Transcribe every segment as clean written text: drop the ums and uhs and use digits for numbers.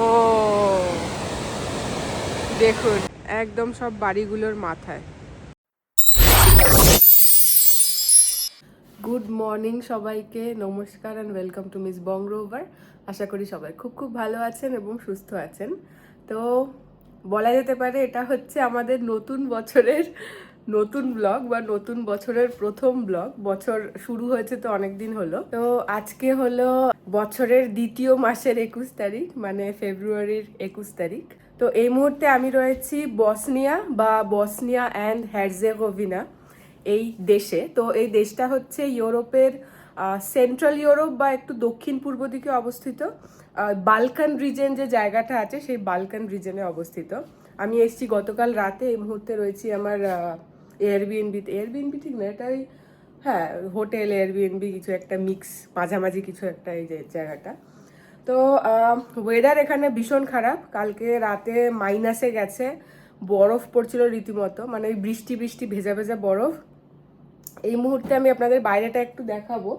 ও দেখুন একদম সব বাড়িগুলোর মাথায়। গুড মর্নিং সবাইকে, নমস্কার and welcome to miss bong rover. আশা করি সবাই খুব খুব ভালো আছেন এবং সুস্থ আছেন। তো বলা যেতে পারে এটা হচ্ছে আমাদের নতুন বছরের নতুন ব্লগ বা নতুন বছরের প্রথম ব্লগ। বছর শুরু হয়েছে তো অনেক দিন হলো। তো আজকে হলো বছরের দ্বিতীয় মাসের 21 তারিখ, মানে ফেব্রুয়ারির 21 তারিখ। তো এই মুহূর্তে আমি রয়েছি বসনিয়া অ্যান্ড হার্জেগোভিনা এই দেশে। তো এই দেশটা হচ্ছে ইউরোপের সেন্ট্রাল ইউরোপ বা একটু দক্ষিণ পূর্ব দিকে অবস্থিত। বালকান রিজেন যে জায়গাটা আছে সেই বালকান রিজনে অবস্থিত। আমি এসেছি গতকাল রাতে। এই মুহূর্তে রয়েছি আমার এয়ারবিএনবি ঠিক না, এটাই হ্যাঁ, হোটেল এয়ারবিএনবি কিছু একটা মিক্স, মাঝামাঝি কিছু একটা এই যে জায়গাটা। তো ওয়েদার এখানে ভীষণ খারাপ। কালকে রাতে মাইনাসে গেছে, বরফ পড়ছিল রীতিমতো, মানে ওই বৃষ্টি বৃষ্টি ভেজা ভেজা বরফ। এই মুহূর্তে আমি আপনাদের বাইরেটা একটু দেখাবো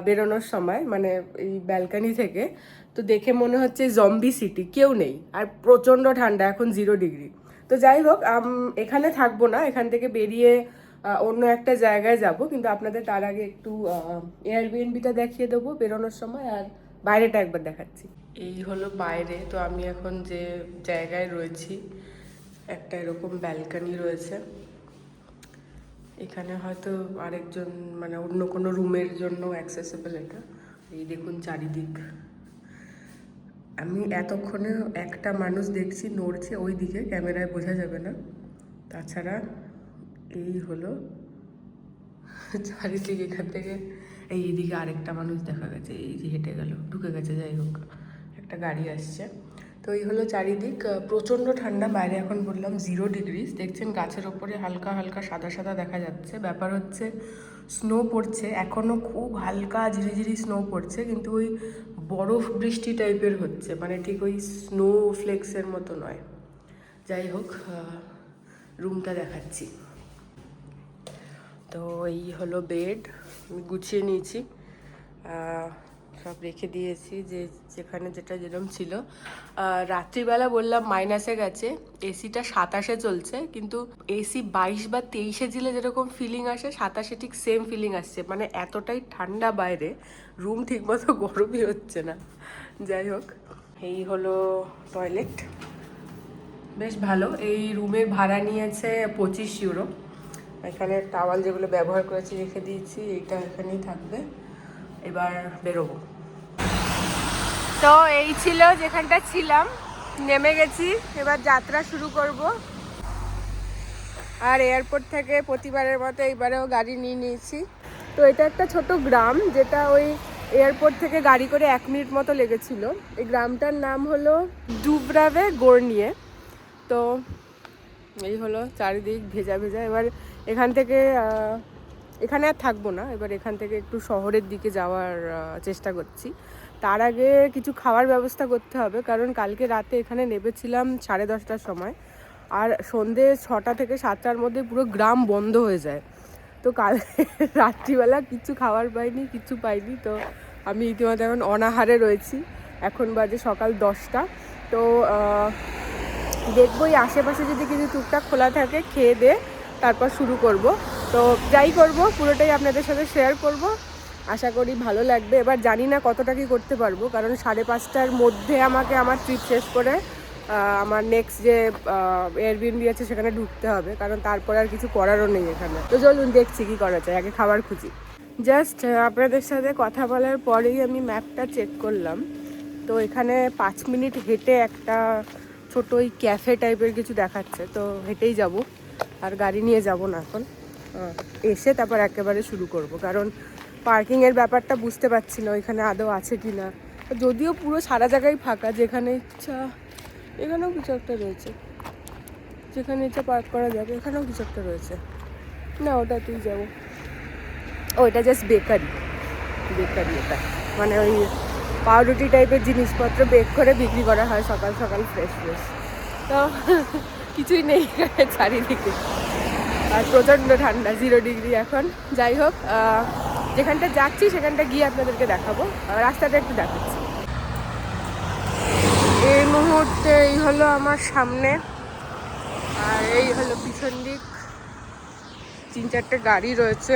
বেরোনোর সময়, মানে এই ব্যালকানি থেকে। তো দেখে মনে হচ্ছে জম্বি সিটি, কেউ নেই আর প্রচণ্ড ঠান্ডা, এখন 0 ডিগ্রি। তো যাই হোক, এখানে থাকবো না, এখান থেকে বেরিয়ে অন্য একটা জায়গায় যাব, কিন্তু আপনাদের তার আগে একটু এয়ারবিএনবিটা দেখিয়ে দেবো বেরোনোর সময়, আর বাইরেটা একবার দেখাচ্ছি। এই হলো বাইরে। তো আমি এখন যে জায়গায় রয়েছি, একটা এরকম ব্যালকানি রয়েছে। এখানে হয়তো আরেকজন, মানে অন্য কোনো রুমের জন্য অ্যাক্সেসেবল এটা। এই দেখুন চারিদিক। আমি এতক্ষণে একটা মানুষ দেখছি নড়ছে ওই দিকে, ক্যামেরায় বোঝা যাবে না। তাছাড়া এই হলো চারিদিক। এখান থেকে এইদিকে আরেকটা মানুষ দেখা গেছে, এই যে হেঁটে গেল, ঢুকে গেছে। যাই হোক, একটা গাড়ি আসছে। তো এই হলো চারিদিক। প্রচণ্ড ঠান্ডা বাইরে, এখন বললাম 0 ডিগ্রি। দেখছেন গাছের ওপরে হালকা হালকা সাদা সাদা দেখা যাচ্ছে। ব্যাপার হচ্ছে স্নো পড়ছে, এখনও খুব হালকা ঝিরিঝিরি স্নো পড়ছে, কিন্তু ওই বরফ বৃষ্টি টাইপের হচ্ছে, মানে ঠিক ওই স্নো ফ্লেক্সের মতো নয়। যাই হোক, রুমটা দেখাচ্ছি। তো এই হলো বেড, আমি গুছিয়ে নিয়েছি, সব রেখে দিয়েছি যে যেখানে যেটা যেরকম ছিল। রাত্রিবেলা বললাম মাইনাসে গেছে, এসিটা 27-এ চলছে, কিন্তু এসি 22 বা 23-এ দিলে যেরকম ফিলিং আসে 27-এ ঠিক সেম ফিলিং আসছে। মানে এতটাই ঠান্ডা বাইরে, রুম ঠিকমতো গরমই হচ্ছে না। যাই হোক, এই হলো টয়লেট, বেশ ভালো। এই রুমের ভাড়া নিয়েছে 25 ইউরো। এখানে টাওয়াল যেগুলো ব্যবহার করেছি রেখে দিয়েছি, এইটা এখানেই থাকবে। এবার বেরোবো। তো এই ছিল যেখানটা ছিলাম, নেমে গেছি, এবার যাত্রা শুরু করব। আর এয়ারপোর্ট থেকে প্রতিবারের মতো এইবারেও গাড়ি নিয়ে নিয়েছি। তো এটা একটা ছোট গ্রাম, যেটা ওই এয়ারপোর্ট থেকে গাড়ি করে 1 মিনিট মতো লেগেছিল। এই গ্রামটার নাম হলো ডুব্রাভে গোর্নিয়ে। তো এই হলো চারিদিক ভেজা ভেজা। এবার এখান থেকে এখানে আর থাকবো না, এবার এখান থেকে একটু শহরের দিকে যাওয়ার চেষ্টা করছি। তার আগে কিছু খাওয়ার ব্যবস্থা করতে হবে, কারণ কালকে রাতে এখানে নেমেছিলাম 10:30টার সময়, আর সন্ধে 6টা থেকে 7টার মধ্যে পুরো গ্রাম বন্ধ হয়ে যায়। তো কাল রাত্রিবেলা কিছু খাবার পাইনি, কিছু পাইনি। তো আমি ইতিমধ্যে এখন অনাহারে রয়েছি। এখন বাজে সকাল 10টা। তো দেখবো এই আশেপাশে যদি কিছু টুকটাক খোলা থাকে, খেয়ে দে তারপর শুরু করব। তো যাই করব পুরোটাই আপনাদের সাথে শেয়ার করব, আশা করি ভালো লাগবে। এবার জানি না কতটা কি করতে পারবো, কারণ 5:30টার মধ্যে আমাকে আমার ট্রিপ শেষ করে আমার নেক্সট যে এয়ারবিএনবি আছে সেখানে ঢুকতে হবে, কারণ তারপর আর কিছু করারও নেই এখানে। তো চলুন দেখছি কি করা যায়, আগে খাবার খুঁজি। জাস্ট আপনাদের সাথে কথা বলার পরেই আমি ম্যাপটা চেক করলাম। তো এখানে 5 মিনিট হেঁটে একটা ছোট ওই ক্যাফে টাইপের কিছু দেখাচ্ছে, তো হেঁটেই যাব, আর গাড়ি নিয়ে যাব না এখন। এসে তারপর একেবারে শুরু করব, কারণ পার্কিংয়ের ব্যাপারটা বুঝতে পারছি না ওইখানে আদৌ আছে কি না। যদিও পুরো সারা জায়গায় ফাঁকা, যেখানে ইচ্ছা। এখানেও কিছু একটা রয়েছে, যেখানে ইচ্ছা পার্ক করা যাবে। এখানেও কিছু একটা রয়েছে, না ওটাতেই যাবো। ওইটা জাস্ট বেকারি। এটা মানে ওই পাউরুটি টাইপের জিনিসপত্র বেক করে বিক্রি করা হয় সকাল সকাল, ফ্রেশ ফ্রেশ। তো কিছুই নেই চারিদিকে, আর প্রচণ্ড ঠান্ডা, 0 ডিগ্রি এখন। যাই হোক, যেখানটা যাচ্ছি সেখানটা গিয়ে আপনাদেরকে দেখাবো, রাস্তাটা একটু দেখাচ্ছি। এই মুহূর্তে এই হলো আমার সামনে, আর এই হলো পিছন দিক, 3-4টে গাড়ি রয়েছে।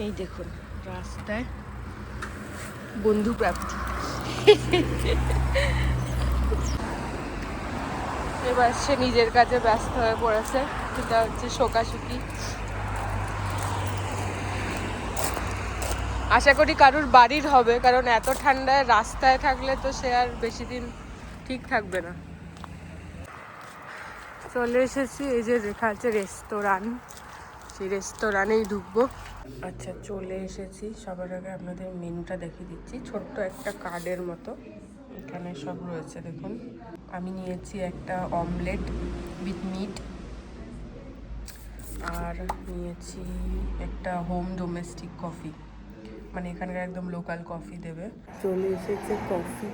এই দেখুন রাস্তায় বন্ধু প্রাপ্তি। এবার সে নিজের কাজে ব্যস্ত হয়ে পড়েছে, সেটা হচ্ছে শোকাশুকি। আশা করি কারুর বাড়ির হবে, কারণ এত ঠান্ডায় রাস্তায় থাকলে তো সে আর বেশি দিন ঠিক থাকবে না। চলে এসেছি, এই যে লেখা আছে রেস্তোরাঁ, সেই রেস্তোরাঁেই ঢুকবো। আচ্ছা চলে এসেছি। সবার আগে আপনাদের মেনুটা দেখিয়ে দিচ্ছি, ছোট্ট একটা কার্ডের মতো, এখানে সব রয়েছে দেখুন। আমি নিয়েছি একটা অমলেট উইথ মিট, আর নিয়েছি একটা হোম ডোমেস্টিক কফি, মানে এখানকার একদম লোকাল কফি দেবে। চলে এসেছে কফি।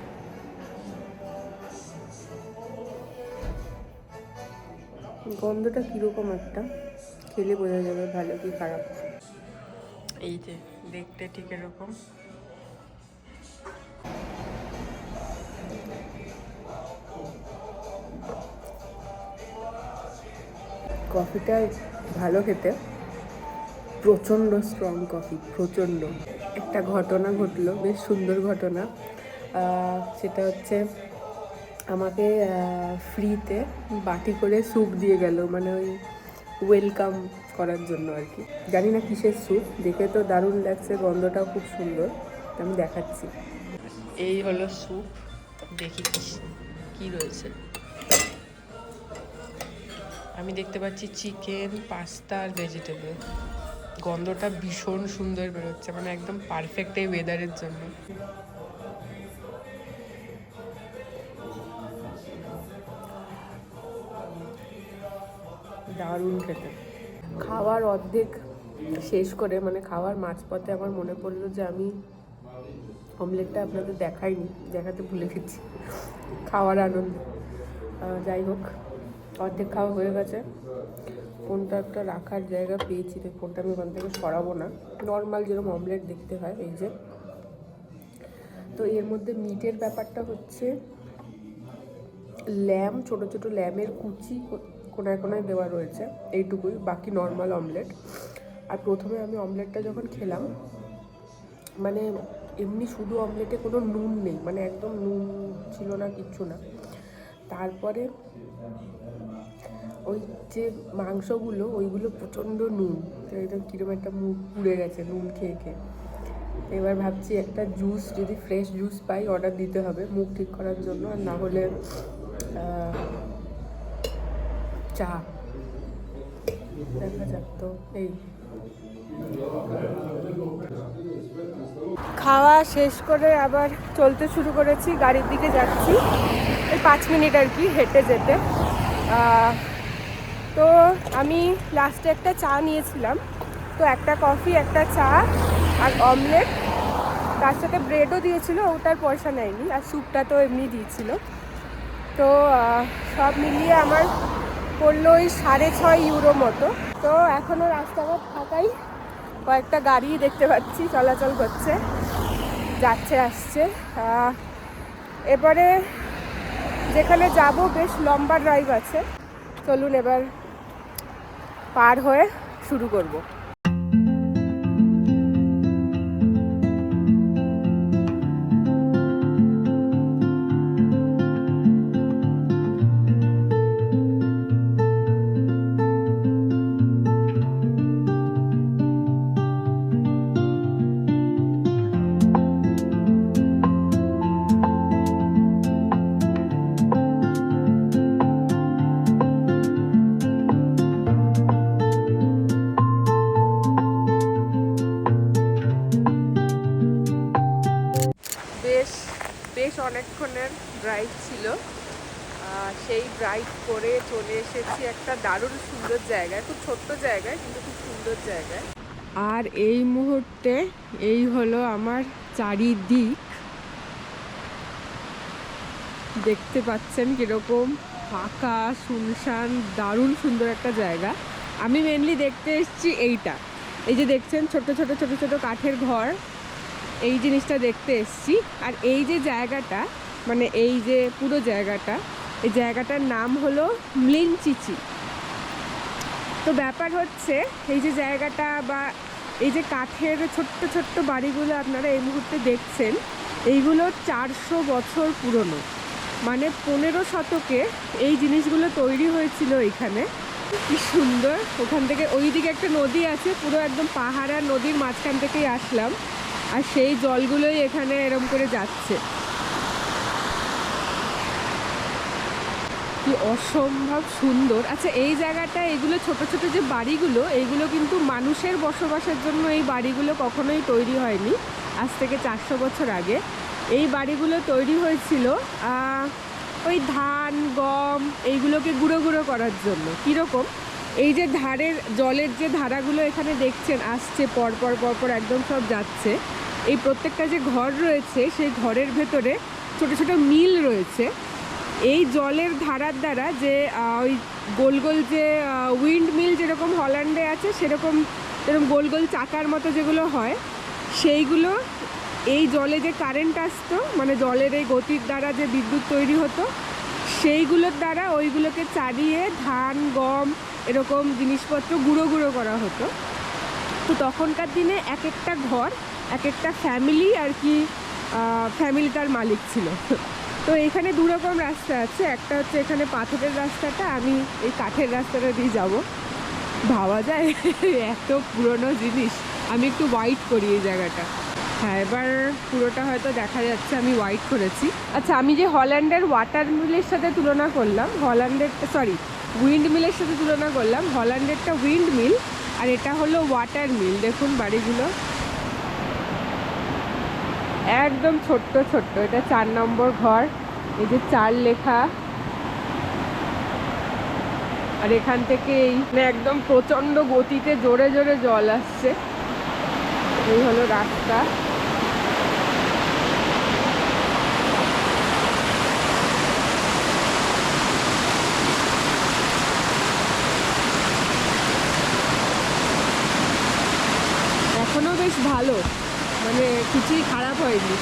গন্ধটা কীরকম একটা, খেলে বোঝা যাবে ভালো কি খারাপ। এই যে দেখতে ঠিক এরকম। কফিটা ভালো খেতে, প্রচণ্ড স্ট্রং কফি, প্রচণ্ড। একটা ঘটনা ঘটলো, বেশ সুন্দর ঘটনা। সেটা হচ্ছে আমাকে ফ্রিতে বাটি করে স্যুপ দিয়ে গেল, মানে ওই ওয়েলকাম করার জন্য আর কি। জানি না কিসের স্যুপ, দেখে তো দারুণ লাগছে, গন্ধটাও খুব সুন্দর, আমি দেখাচ্ছি। এই হলো স্যুপ, দেখি কি রয়েছে। আমি দেখতে পাচ্ছি চিকেন, পাস্তা আর ভেজিটেবল। গন্ধটা ভীষণ সুন্দর বেরোচ্ছে, মানে একদম পারফেক্ট এই ওয়েদারের জন্য। দারুণ খেতে। খাওয়ার অর্ধেক শেষ করে, মানে খাওয়ার মাঝপথে আমার মনে পড়লো যে আমি অমলেটটা আপনাদের দেখাইনি, দেখাতে ভুলে গেছি খাওয়ার আনন্দ। যাই হোক, অর্ধেক খাওয়া হয়ে গেছে। ফোনটা একটা রাখার জায়গা পেয়েছি, তো ফোনটা আমি ওখান থেকে সরাবো না, নর্মাল যেরকম অমলেট দেখতে হয় এই যে। তো এর মধ্যে মিটের ব্যাপারটা হচ্ছে ল্যাম, ছোটো ছোটো ল্যামের কুচি কোনায় কোনায় দেওয়া রয়েছে, এইটুকুই, বাকি নর্মাল অমলেট। আর প্রথমে আমি অমলেটটা যখন খেলাম, মানে এমনি শুধু অমলেটে কোনো নুন নেই, মানে একদম নুন ছিল না, কিচ্ছু না। তারপরে ওই যে মাংসগুলো, ওইগুলো প্রচণ্ড নুন, তো এটা কীরকম একটা মুখ পুড়ে গেছে নুন খেয়ে খেয়ে। এবার ভাবছি একটা জুস, যদি ফ্রেশ জুস পাই অর্ডার দিতে হবে মুখ ঠিক করার জন্য, আর না হলে চা, দেখা যাক। তো এই খাওয়া শেষ করে আবার চলতে শুরু করেছি, গাড়ির দিকে যাচ্ছি, এই 5 মিনিট আর কি হেঁটে যেতে। তো আমি লাস্টে একটা চা নিয়েছিলাম, তো একটা কফি, একটা চা আর অমলেট, তার সাথে ব্রেডও দিয়েছিল, ওটার পয়সা নেয়নি, আর স্যুপটা তো এমনি দিয়েছিল। তো সব মিলিয়ে আমার পড়লো ওই 6.5 ইউরো মতো। তো এখনও রাস্তাঘাট ফাঁকাই, কয়েকটা গাড়ি দেখতে পাচ্ছি চলাচল করছে, যাচ্ছে আসছে। এবারে যেখানে যাব বেশ লম্বা ড্রাইভ আছে, চলুন এবার পার হয়ে শুরু করব। বেশ অনেকক্ষণের ড্রাইভ ছিল, সেই ড্রাইভ করে চলে এসেছি একটা দারুণ সুন্দর জায়গায়, খুব ছোট্ট জায়গায় কিন্তু খুব সুন্দর জায়গায়। আর এই মুহূর্তে এই হলো আমার চারিদিক, দেখতে পাচ্ছেন কিরকম ফাঁকা শুনশান, দারুণ সুন্দর একটা জায়গা। আমি মেনলি দেখতে এসেছি এইটা, এই যে দেখছেন ছোট ছোট ছোট ছোট কাঠের ঘর, এই জিনিসটা দেখতে এসেছি। আর এই যে জায়গাটা, মানে এই যে পুরো জায়গাটা, এই জায়গাটার নাম হলো মলিনচিচি। তো ব্যাপার হচ্ছে এই যে জায়গাটা বা এই যে কাঠের ছোট্ট ছোট্ট বাড়িগুলো আপনারা এই মুহূর্তে দেখছেন, এইগুলো 400 বছর পুরনো। মানে 15 শতকে এই জিনিসগুলো তৈরি হয়েছিল এইখানে। কি সুন্দর! ওখান থেকে ওইদিকে একটা নদী আছে, পুরো একদম পাহাড় আর নদীর মাঝখান থেকেই আসলাম, আর সেই জলগুলোই এখানে এরম করে যাচ্ছে। কি অসম্ভব সুন্দর! আচ্ছা, এই জায়গাটা, এগুলো ছোট ছোট যে বাড়িগুলো, এইগুলো কিন্তু মানুষের বসবাসের জন্য এই বাড়িগুলো কখনোই তৈরি হয়নি। আজ থেকে 400 বছর আগে এই বাড়িগুলো তৈরি হয়েছিল ওই ধান গম এইগুলোকে গুঁড়ো গুঁড়ো করার জন্য। কীরকম, এই যে ধারের জলের যে ধারাগুলো এখানে দেখছেন আসছে পরপর পরপর একদম সব যাচ্ছে, এই প্রত্যেকটা যে ঘর রয়েছে সেই ঘরের ভেতরে ছোট ছোট মিল রয়েছে। এই জলের ধারার দ্বারা যে ওই গোল গোল যে উইন্ড মিল যেরকম হল্যান্ডে আছে, সেরকম এরকম গোল গোল চাকার মতো যেগুলো হয়, সেইগুলো এই জলে যে কারেন্ট আসতো, মানে জলের এই গতির দ্বারা যে বিদ্যুৎ তৈরি হতো, সেইগুলোর দ্বারা ওইগুলোকে চালিয়ে ধান গম এরকম জিনিসপত্র গুঁড়ো গুঁড়ো করা হতো। তো তখনকার দিনে এক একটা ঘর এক একটা ফ্যামিলি আর কি, ফ্যামিলিটার মালিক ছিল। তো এখানে দুরকম রাস্তা আছে, একটা হচ্ছে এখানে পাথরের রাস্তাটা, আমি এই কাঠের রাস্তাটা দিয়ে যাব। ভাবা যায় এত পুরনো জিনিস। আমি একটু হোয়াইট করি এই জায়গাটা। হ্যাঁ, এবার পুরোটা হয়তো দেখা যাচ্ছে আমি হোয়াইট করেছি। আচ্ছা, আমি যে হল্যান্ডের ওয়াটার মিলের সাথে তুলনা করলাম, উইন্ড মিলের সাথে তুলনা করলাম, হল্যান্ডেরটা উইন্ড মিল আর এটা হলো ওয়াটার মিল। দেখুন বাড়িগুলো একদম ছোট্ট ছোট্ট। এটা 4 নম্বর ঘর, এই যে 4 লেখা। আর এখান থেকে একদম প্রচণ্ড গতিতে জোরে জোরে জল আসছে। এই হলো রাস্তা। এখনো বেশ ভালো, মানে কিছুই খারাপ হয়নি।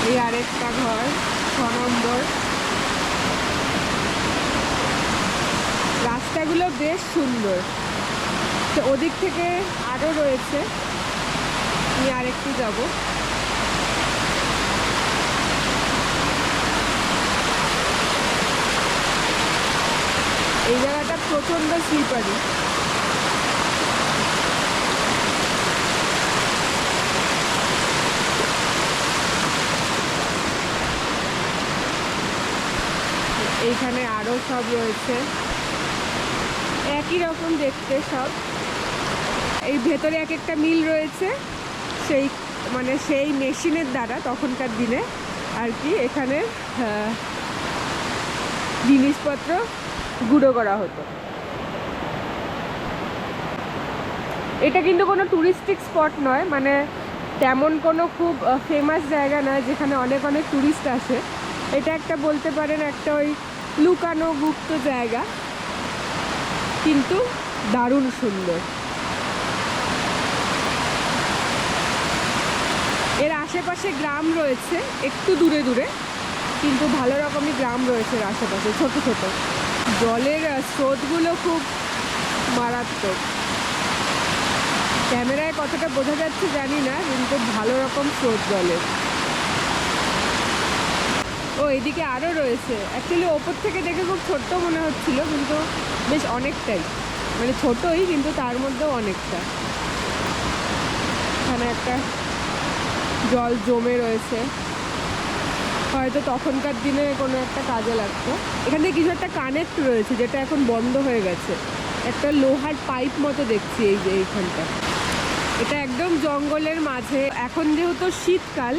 এই আরেকটা ঘর 6 নম্বর। রাস্তাগুলো বেশ সুন্দর। তো ওদিক থেকে আরও রয়েছে, আমি আরেকটু যাব। এই জায়গাটা প্রচণ্ড স্লিপারি। এইখানে আরও সব রয়েছে একই রকম দেখতে সব। এই ভেতরে এক একটা মিল রয়েছে, সেই মেশিনের দ্বারা তখনকার দিনে আর কি এখানে জিনিসপত্র গুঁড়ো করা হতো। এটা কিন্তু কোনো টুরিস্টিক স্পট নয়, মানে তেমন কোনো খুব ফেমাস জায়গা নয় যেখানে অনেক অনেক টুরিস্ট আসে। এটা একটা বলতে পারেন একটা ওই লুকানো গুপ্ত জায়গা, কিন্তু দারুণ সুন্দর। এর আশেপাশে গ্রাম রয়েছে একটু দূরে দূরে, কিন্তু ভালো রকমই গ্রাম রয়েছে এর আশেপাশে ছোট ছোট। জলের স্রোতগুলো খুব মারাত্মক। ক্যামেরায় কতটা বোঝা যাচ্ছে জানি না, কিন্তু ভালো রকম স্রোত জলের। ও এদিকে আরও রয়েছে। অ্যাকচুয়ালি ওপর থেকে দেখে খুব ছোট্ট মনে হচ্ছিল, কিন্তু বেশ অনেকটাই, মানে ছোটই কিন্তু তার মধ্যেও অনেকটা। এখানে একটা জল জমে রয়েছে, হয়তো তখনকার দিনে কোনো একটা কাজে লাগতো। এখানে কিছু একটা কানেক্ট রয়েছে যেটা এখন বন্ধ হয়ে গেছে, একটা লোহার পাইপ মতো দেখছি এই যে এইখানটা। এটা একদম জঙ্গলের মাঝে। এখন যেহেতু শীতকাল,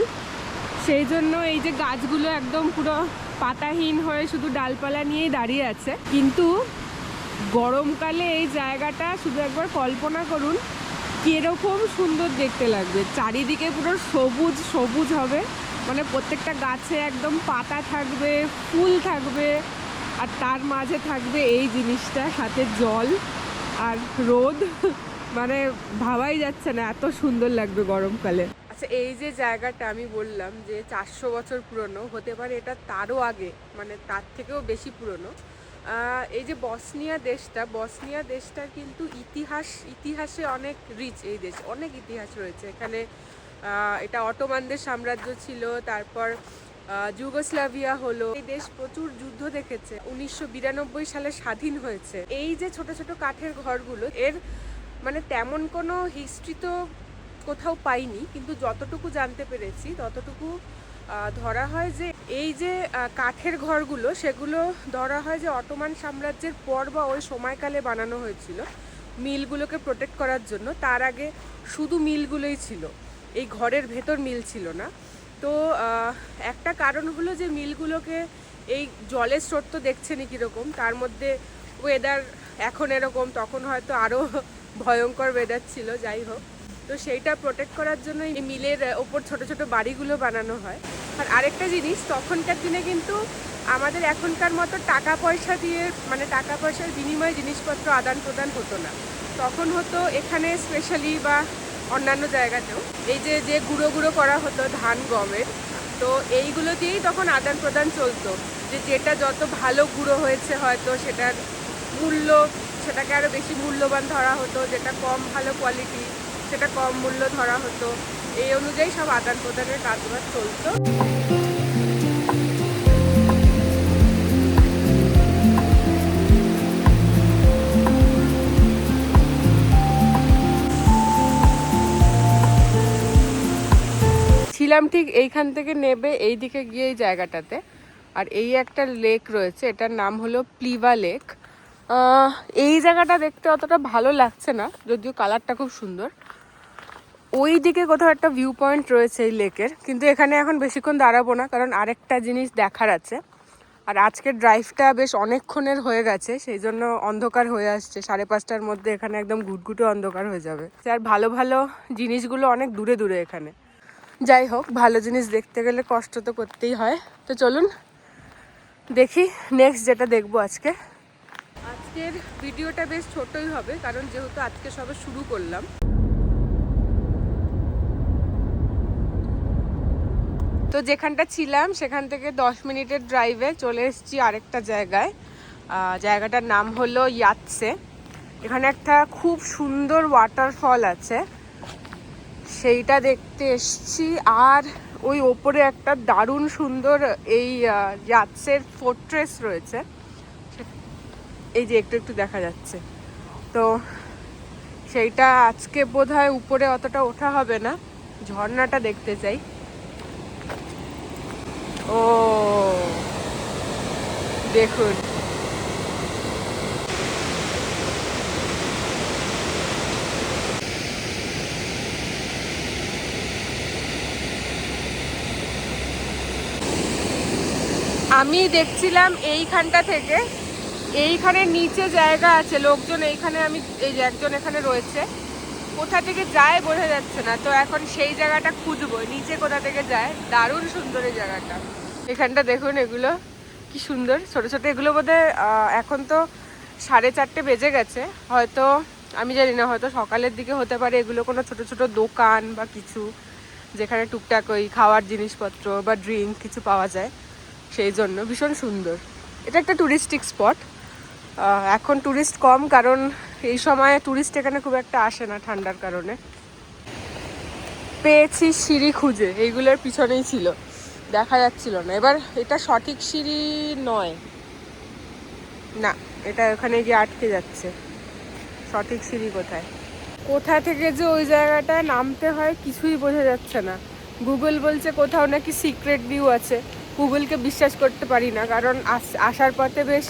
সেই জন্য এই যে গাছগুলো একদম পুরো পাতাহীন হয়ে শুধু ডালপালা নিয়েই দাঁড়িয়ে আছে। কিন্তু গরমকালে এই জায়গাটা শুধু একবার কল্পনা করুন কিরকম সুন্দর দেখতে লাগবে। চারিদিকে পুরো সবুজ সবুজ হবে, মানে প্রত্যেকটা গাছে একদম পাতা থাকবে, ফুল থাকবে, আর তার মাঝে থাকবে এই জিনিসটা, সাথে জল আর রোদ। মানে ভাবাই যাচ্ছে না এত সুন্দর লাগবে গরমকালে। আচ্ছা, এই যে জায়গাটা আমি বললাম যে 400 বছর পুরনো, হতে পারে এটা তারও আগে, মানে তার থেকেও বেশি পুরনো। এই যে বসনিয়া দেশটা কিন্তু ইতিহাসে অনেক রিচ। এই দেশ অনেক ইতিহাস রয়েছে এখানে। এটা অটোমানদের সাম্রাজ্য ছিল, তারপর যুগোস্লাভিয়া হলো। এই দেশ প্রচুর যুদ্ধ দেখেছে, 1992 সালে স্বাধীন হয়েছে। এই যে ছোট ছোট কাঠের ঘরগুলো, এর মানে তেমন কোনো হিস্ট্রি তো কোথাও পাইনি, কিন্তু যতটুকু জানতে পেরেছি ততটুকু ধরা হয় যে এই যে কাঠের ঘরগুলো, সেগুলো ধরা হয় যে অটোমান সাম্রাজ্যের পর বা ওই সময়কালে বানানো হয়েছিল মিলগুলোকে প্রোটেক্ট করার জন্য। তার আগে শুধু মিলগুলোই ছিল, এই ঘরের ভেতর মিল ছিল না। তো একটা কারণ হলো যে মিলগুলোকে, এই জলের স্রোত তো দেখছেনই কীরকম, তার মধ্যে ওয়েদার এখন এরকম, তখন হয়তো আরও ভয়ঙ্কর ওয়েদার ছিল। যাই হোক, তো সেইটা প্রোটেক্ট করার জন্য এই মিলের ওপর ছোট ছোট বাড়িগুলো বানানো হয়। আর আরেকটা জিনিস, তখনকার দিনে কিন্তু আমাদের এখনকার মতো টাকা পয়সা দিয়ে, মানে টাকা পয়সার বিনিময়ে জিনিসপত্র আদান প্রদান হতো না। তখন হতো এখানে স্পেশালি, বা অন্যান্য জায়গাতেও, এই যে গুঁড়ো গুঁড়ো করা হতো ধান গমের, তো এইগুলো দিয়েই তখন আদান প্রদান চলতো। যেটা যত ভালো গুঁড়ো হয়েছে হয়তো সেটার মূল্য, সেটাকে আরও বেশি মূল্যবান ধরা হতো, যেটা কম ভালো কোয়ালিটি সেটা কম মূল্য ধরা হতো। এই অনুযায়ী সব আদান প্রদানের কাজবাজ চলতো। ছিলাম ঠিক এইখান থেকে নেবে এই দিকে গিয়ে এই জায়গাটাতে, আর এই একটা লেক রয়েছে, এটার নাম হলো প্লিভা লেক। এই জায়গাটা দেখতে অতটা ভালো লাগছে না, যদিও কালারটা খুব সুন্দর। ওই দিকে কোথাও একটা ভিউ পয়েন্ট রয়েছে এই লেকের, কিন্তু এখানে এখন বেশিক্ষণ দাঁড়াবো না, কারণ আরেকটা জিনিস দেখার আছে। আর আজকের ড্রাইভটা বেশ অনেকক্ষণের হয়ে গেছে, সেই জন্য অন্ধকার হয়ে আসছে। 5:30টার মধ্যে এখানে একদম ঘুটঘুটে অন্ধকার হয়ে যাবে। আর ভালো ভালো জিনিসগুলো অনেক দূরে দূরে এখানে। যাই হোক, ভালো জিনিস দেখতে গেলে কষ্ট তো করতেই হয়। তো চলুন দেখি নেক্সট যেটা দেখবো আজকের ভিডিওটা বেশ ছোটই হবে, কারণ যেহেতু আজকে সবে শুরু করলাম। তো যেখানটা ছিলাম সেখান থেকে 10 মিনিটের ড্রাইভে চলে এসেছি আরেকটা জায়গায়। জায়গাটার নাম হলো ইয়াতসে। এখানে একটা খুব সুন্দর ওয়াটারফল আছে, সেইটা দেখতে এসছি। আর ওই ওপরে একটা দারুণ সুন্দর এই ইয়াতসের ফোর্ট্রেস রয়েছে, এই যে একটু একটু দেখা যাচ্ছে। তো সেইটা আজকে বোধহয় উপরে অতটা ওঠা হবে না, ঝর্ণাটা দেখতে চাই। ও দেখুন, আমি দেখছিলাম এইখানটা থেকে, এইখানে নিচে জায়গা আছে, লোকজন এইখানে, আমি এই যে একজন এখানে রয়েছে, কোথা থেকে যায় বোঝা যাচ্ছে না। তো এখন সেই জায়গাটা খুঁজবো, নিচে কোথা থেকে যায়। দারুণ সুন্দর এই জায়গাটা। এখানটা দেখুন, এগুলো কি সুন্দর ছোট ছোট। এগুলো বোধহয় এখন তো 4:30 বেজে গেছে, হয়তো আমি জানি না, হয়তো সকালের দিকে হতে পারে। এগুলো কোনো ছোট ছোট দোকান বা কিছু, যেখানে টুকটাক ওই খাওয়ার জিনিসপত্র বা ড্রিঙ্ক কিছু পাওয়া যায়, সেই জন্য ভীষণ সুন্দর। এটা একটা টুরিস্টিক স্পট। এখন টুরিস্ট কম, কারণ এই সময় টুরিস্ট এখানে খুব একটা আসে না ঠান্ডার কারণে। পেয়েছি সিঁড়ি খুঁজে, এইগুলোর পিছনেই ছিল, দেখা যাচ্ছিল না। এবার এটা সঠিক সিঁড়ি নয়, না, এটা ওখানে গিয়ে আটকে যাচ্ছে। সঠিক সিঁড়ি কোথায়, কোথা থেকে যে ওই জায়গাটায় নামতে হয় কিছুই বোঝা যাচ্ছে না। গুগল বলছে কোথাও নাকি সিক্রেট ভিউ আছে। গুগলকে বিশ্বাস করতে পারি না, কারণ আসার পথে বেশ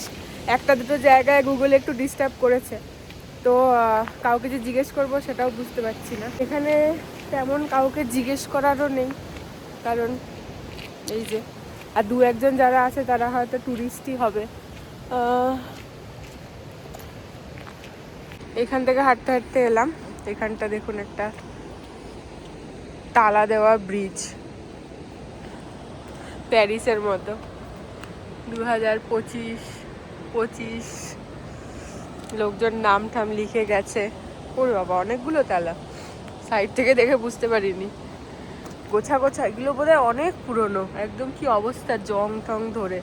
একটা দুটো জায়গায় গুগল একটু ডিস্টার্ব করেছে। তো কাউকে যে জিজ্ঞেস করবো সেটাও বুঝতে পারছি না। এখানে তেমন কাউকে জিজ্ঞেস করারও নেই, কারণ এই যে আর দু একজন যারা আছে তারা হয়তো ট্যুরিস্টই হবে। এখান থেকে হাঁটতে হাঁটতে এলাম। এখানটা দেখুন, একটা তালা দেওয়া ব্রিজ। প্যারিসের মতো। 2025 লোকজন নাম ঠাম লিখে গেছে। ওরে বাবা, অনেকগুলো তালা, সাইড থেকে দেখে বুঝতে পারিনি। গোছা গোছা, এগুলো বোধহয় অনেক পুরনো, একদম কি অবস্থা জং টং ধরে।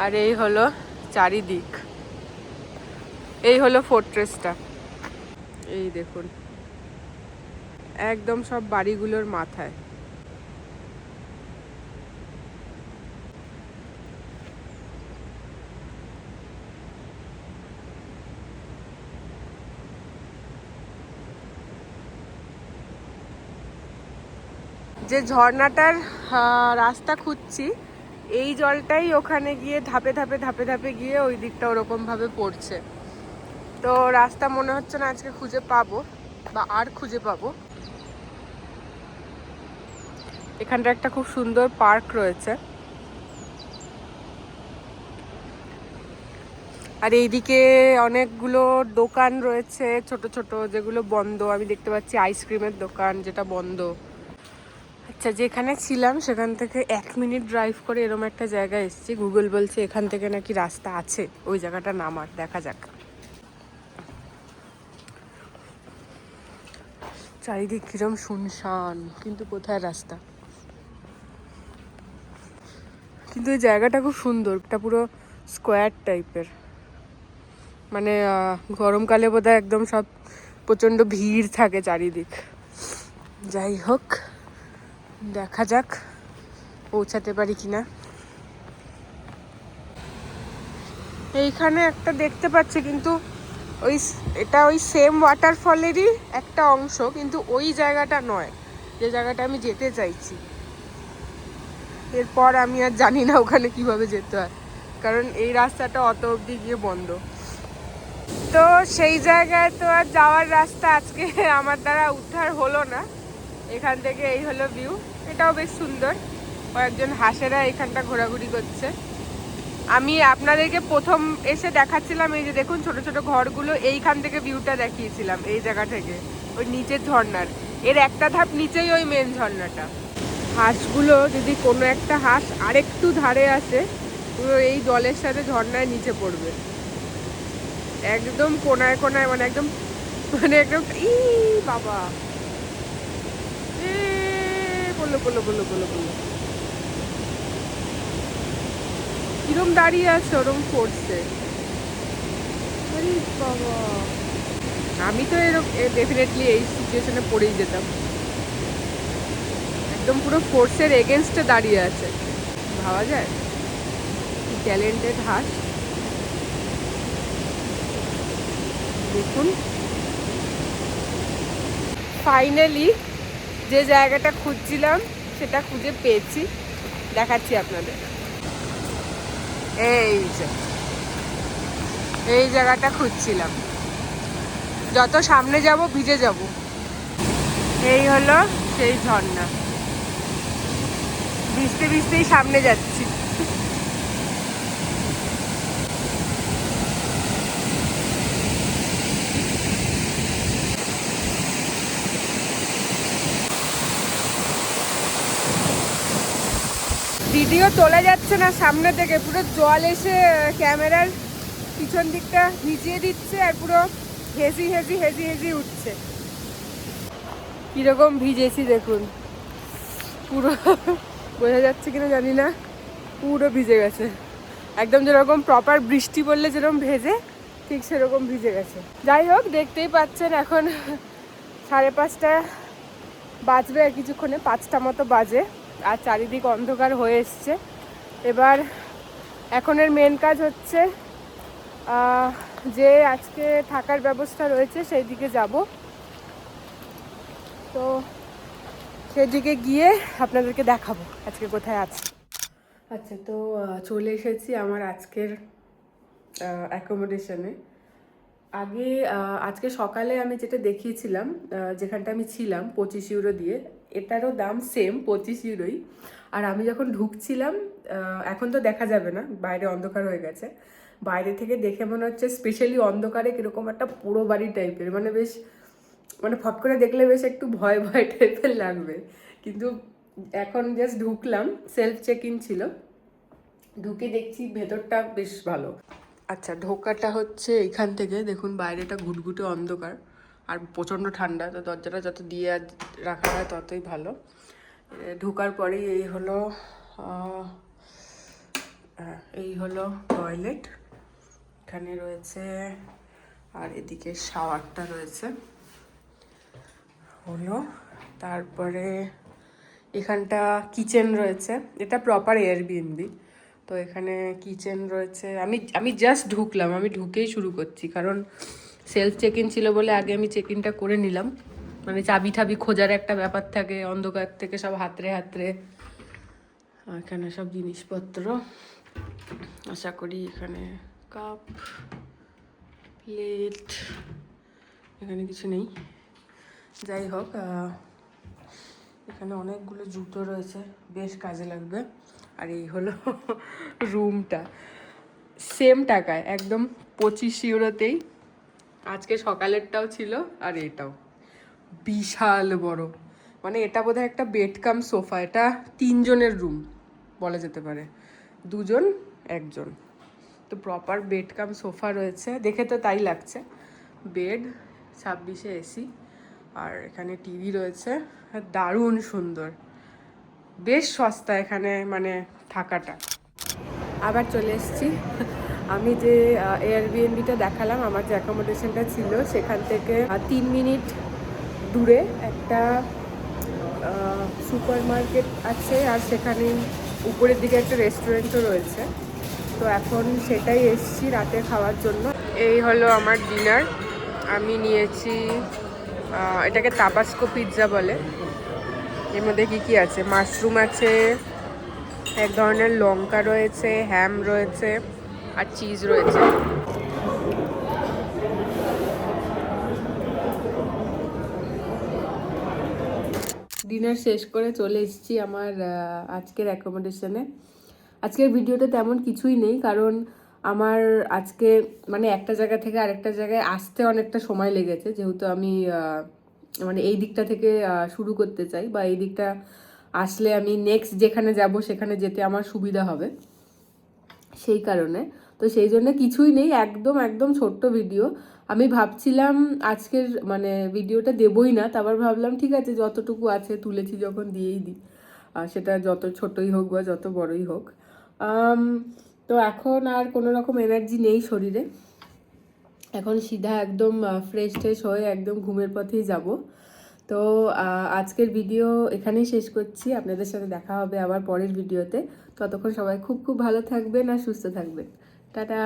আর এই হলো চারিদিক, এই হলো ফোর্ট্রেসটা। এই দেখুন, একদম সব বাড়িগুলোর মাথায়। যে ঝর্ণাটার রাস্তা খুঁজছি, এই জলটাই ওখানে গিয়ে ধাপে ধাপে ধাপে ধাপে গিয়ে ওই দিকটা ওরকম ভাবে পড়ছে। তো রাস্তা মনে হচ্ছে না আজকে খুঁজে পাবো, বা আর খুঁজে পাবো। এখানটা একটা খুব সুন্দর পার্ক রয়েছে। আর এইদিকে অনেকগুলো দোকান রয়েছে ছোট ছোট, যেগুলো বন্ধ। আমি দেখতে পাচ্ছি আইসক্রিমের দোকান, যেটা বন্ধ। আচ্ছা, যেখানে ছিলাম সেখান থেকে 1 মিনিট ড্রাইভ করে এরকম একটা জায়গায় এসেছি। গুগল বলছে এখান থেকে নাকি রাস্তা আছে ওই জায়গাটা নামার, দেখা যাক। চারিদিক কিরম শুনশান, কিন্তু কোথায় রাস্তা। কিন্তু এই জায়গাটা খুব সুন্দর, এটা পুরো স্কোয়ার টাইপের। মানে গরমকালে বোধহয় একদম সব প্রচণ্ড ভিড় থাকে চারিদিক। যাই হোক, দেখা যাক পৌঁছাতে পারি কিনা। এইখানে একটা দেখতে পাচ্ছি, কিন্তু এটা ওই সেম ওয়াটারফলেরই একটা অংশ, কিন্তু ওই জায়গাটা নয় যে জায়গাটা আমি যেতে চাইছি। এরপর আমি আর জানি না ওখানে কিভাবে যেতে হয়, কারণ এই রাস্তাটা অত অবধি গিয়ে বন্ধ। তো সেই জায়গায় তো আর যাওয়ার রাস্তা আজকে আমার দ্বারা উদ্ধার হলো না। এখান থেকে এই হলো ভিউ, এটাও বেশ সুন্দর। কয়েকজন হাঁসেরা এখানটা ঘোরাঘুরি করছে। আমি আপনাদেরকে প্রথম এসে দেখাচ্ছিলাম, এই যে দেখুন ছোট ছোট ঘরগুলো, এইখান থেকে ভিউটা দেখিয়েছিলাম, এই জায়গা থেকে ওই নিচের ঝর্ণার। এর একটা ধাপ নিচেই ওই মেন ঝর্ণাটা। হাঁসগুলো যদি কোনো একটা হাঁস আরেকটু ধারে আসে, পুরো এই জলের সাথে ঝর্ণায় নিচে পড়বে, একদম কোনায় কোনায়, মানে একদম ই বাবা, এ বললো বললো বললো বললো বললো, কিরম দাঁড়িয়ে আছে ওরম পড়ছে। আরে বাবা, আমি তো এরকম ডেফিনেটলি এই সিচুয়েশনে পড়েই যেতাম। একদম পুরো ফোর্সের এগেনস্টে দাঁড়িয়ে আছে, ভাবা যায় কি ট্যালেন্টেড হাঁস। দেখুন, ফাইনালি যে জায়গাটা খুঁজছিলাম সেটা খুঁজে পেয়েছি, দেখাচ্ছি আপনাদের। এই যে এই জায়গাটা খুঁজছিলাম, যত সামনে যাব ভিজে যাব। এই হলো সেই ঝর্ণা, ভিজতে ভিজতেই সামনে যাচ্ছি। ভিডিও তোলা যাচ্ছে না সামনে থেকে, পুরো জল এসে ক্যামেরার পিছন দিকটা ভিজিয়ে দিচ্ছে, আর পুরো হেজি হেজি হেজি হেজি উঠছে। কিরকম ভিজেছি দেখুন, পুরো বোঝা যাচ্ছে কিনা জানি না, পুরো ভিজে গেছে একদম, যেরকম প্রপার বৃষ্টি পড়লে যেরকম ভেজে, ঠিক সেরকম ভিজে গেছে। যাই হোক, দেখতেই পাচ্ছেন এখন 5:30 বাজবে, আর কিছুক্ষণে 5টা মতো বাজে, আর চারিদিক অন্ধকার হয়ে এসছে। এবার এখনের মেন কাজ হচ্ছে যে আজকে থাকার ব্যবস্থা রয়েছে সেই দিকে যাব। তো সেদিকে গিয়ে আপনাদেরকে দেখাবো আজকে কোথায় আছি। আচ্ছা, তো চলে এসেছি আমার আজকের অ্যাকোমোডেশনে। আজকে সকালে আমি যেটা দেখিয়েছিলাম, যেখানটা আমি ছিলাম 25 ইউরো দিয়ে, এটারও দাম সেম 25 ইউরোই। আর আমি যখন ঢুকছিলাম, এখন তো দেখা যাবে না, বাইরে অন্ধকার হয়ে গেছে, বাইরে থেকে দেখে মনে হচ্ছে স্পেশালি অন্ধকারে কীরকম একটা পোড়ো বাড়ি টাইপের, মানে বেশ, মানে ফট করে দেখলে বেশ একটু ভয় ভয় টাইপের লাগবে, কিন্তু এখন জাস্ট ঢুকলাম, সেলফ চেক ইন ছিল, ঢুকে দেখছি ভেতরটা বেশ ভালো। আচ্ছা, ঢোকাটা হচ্ছে এখান থেকে, দেখুন বাইরেটা ঘুটঘুটে অন্ধকার আর প্রচণ্ড ঠান্ডা, তো দরজাটা যত দিয়ে রাখা হয় ততই ভালো। ঢোকার পরেই এই হলো টয়লেট, এখানে রয়েছে, আর এদিকে শাওয়ারটা রয়েছে হলো। তারপরে এখানটা কিচেন রয়েছে, এটা প্রপার এয়ারবিএনবি, তো এখানে কিচেন রয়েছে। আমি জাস্ট ঢুকলাম, আমি ঢুকেই শুরু করছি, কারণ সেলফ চেক ইন ছিল বলে আগে আমি চেক ইনটা করে নিলাম। মানে চাবি ঠাবি খোঁজার একটা ব্যাপার থাকে, অন্ধকার থেকে সব হাতড়ে হাতড়ে। এখানে সব জিনিসপত্র, আশা করি এখানে কাপ প্লেট, এখানে কিছু নেই। যাই হোক, এখানে অনেকগুলো জুতো রয়েছে, বেশ কাজে লাগবে। আর এই হলো রুমটা, সেম টাকায় একদম 25 ইউরোতেই। আজকে সকালেরটাও ছিল আর এটাও বিশাল বড়, মানে এটা বোধহয় একটা বেড কাম সোফা। এটা 3 জনের রুম বলা যেতে পারে, 2 জন 1 জন, তো প্রপার বেড কাম সোফা রয়েছে, দেখে তো তাই লাগছে। বেড, 26-এ এসি, আর এখানে টিভি রয়েছে, দারুণ সুন্দর, বেশ সস্তা এখানে মানে থাকাটা। আবার চলে এসেছি, আমি যে এয়ারবিএনবিটা দেখালাম, আমার যে অ্যাকোমোডেশনটা ছিল সেখান থেকে 3 মিনিট দূরে একটা সুপার মার্কেট আছে, আর সেখানে উপরের দিকে একটা রেস্টুরেন্টও রয়েছে। তো এখন সেটাই এসেছি রাতে খাওয়ার জন্য। এই হলো আমার ডিনার, আমি নিয়েছি এটাকে তাবাস্কো পিৎজা বলে। এর মধ্যে কি আছে, মাশরুম আছে, এক ধরনের লঙ্কা রয়েছে, হ্যাম রয়েছে, আর চিজ রয়েছে। ডিনার শেষ করে চলে এসেছি আমার আজকের অ্যাকোমোডেশনে। আজকের ভিডিওটা তেমন কিছুই নেই, কারণ আমার আজকে মানে একটা জায়গা থেকে আরেকটা জায়গায় আসতে অনেকটা সময় লেগেছে, যেহেতু আমি মানে এই দিকটা থেকে শুরু করতে চাই, বা এই দিকটা আসলে আমি নেক্সট যেখানে যাব সেখানে যেতে আমার সুবিধা হবে, সেই কারণে। তো সেই জন্য কিছুই নেই, একদম একদম ছোট্ট ভিডিও। আমি ভাবছিলাম আজকের মানে ভিডিওটা দেবই না, তারপর ভাবলাম ঠিক আছে, যতটুকু আছে তুলেছি যখন দিয়েই দিই, সেটা যত ছোটই হোক বা যত বড়ই হোক। তো এখন আর কোনো রকম এনার্জি নেই শরীরে, এখন সিধা একদম ফ্রেশ ট্রেশ হয়ে একদম ঘুমের পথেই যাব। তো আজকের ভিডিও এখানেই শেষ করছি, আপনাদের সাথে দেখা হবে আবার পরের ভিডিওতে। ততক্ষণ সবাই খুব খুব ভালো থাকবেন আর সুস্থ থাকবেন। টাটা।